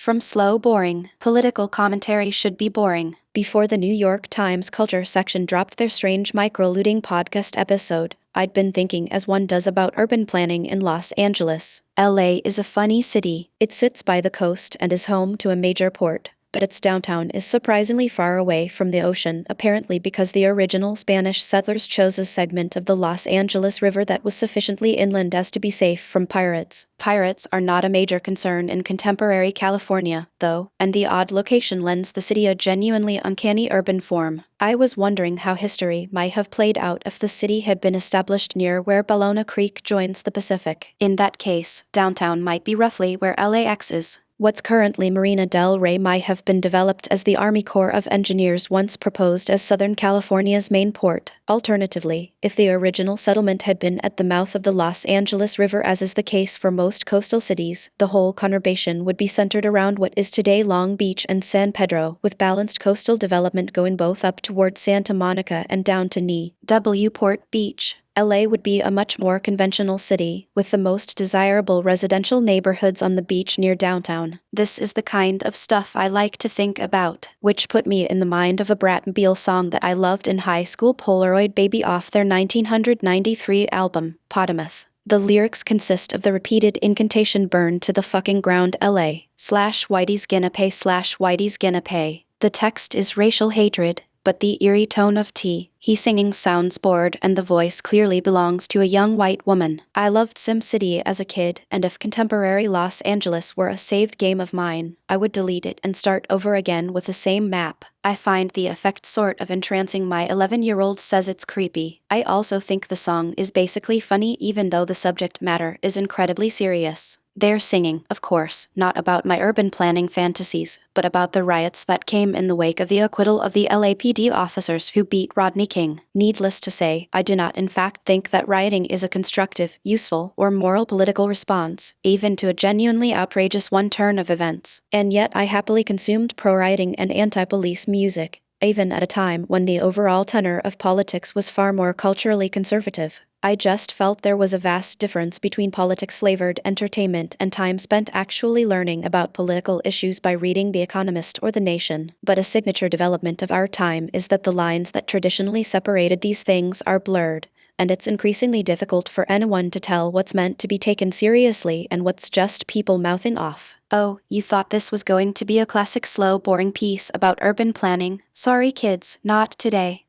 From slow, boring, political commentary should be boring. Before the New York Times culture section dropped their strange microlooting podcast episode, I'd been thinking as one does about urban planning in Los Angeles. LA is a funny city. It sits by the coast and is home to a major port, but its downtown is surprisingly far away from the ocean, apparently because the original Spanish settlers chose a segment of the Los Angeles River that was sufficiently inland as to be safe from pirates. Pirates are not a major concern in contemporary California, though, and the odd location lends the city a genuinely uncanny urban form. I was wondering how history might have played out if the city had been established near where Ballona Creek joins the Pacific. In that case, downtown might be roughly where LAX is. What's currently Marina del Rey might have been developed as the Army Corps of Engineers once proposed as Southern California's main port. Alternatively, if the original settlement had been at the mouth of the Los Angeles River, as is the case for most coastal cities, the whole conurbation would be centered around what is today Long Beach and San Pedro, with balanced coastal development going both up toward Santa Monica and down to Newport Beach. LA would be a much more conventional city, with the most desirable residential neighborhoods on the beach near downtown. This is the kind of stuff I like to think about, which put me in the mind of a Brat Beal song that I loved in high school, Polaroid Baby, off their 1993 album, Potamoth. The lyrics consist of the repeated incantation "burn to the fucking ground LA/Whitey's gonna pay/Whitey's gonna pay. The text is racial hatred, but the eerie tone of he singing sounds bored, and the voice clearly belongs to a young white woman. I loved SimCity as a kid, and if contemporary Los Angeles were a saved game of mine, I would delete it and start over again with the same map. I find the effect sort of entrancing. My 11-year-old says it's creepy. I also think the song is basically funny, even though the subject matter is incredibly serious. They're singing, of course, not about my urban planning fantasies, but about the riots that came in the wake of the acquittal of the LAPD officers who beat Rodney King. Needless to say, I do not in fact think that rioting is a constructive, useful, or moral political response, even to a genuinely outrageous one turn of events. And yet I happily consumed pro-rioting and anti-police music, even at a time when the overall tenor of politics was far more culturally conservative. I just felt there was a vast difference between politics-flavored entertainment and time spent actually learning about political issues by reading The Economist or The Nation. But a signature development of our time is that the lines that traditionally separated these things are blurred, and it's increasingly difficult for anyone to tell what's meant to be taken seriously and what's just people mouthing off. Oh, you thought this was going to be a classic slow, boring piece about urban planning? Sorry kids, not today.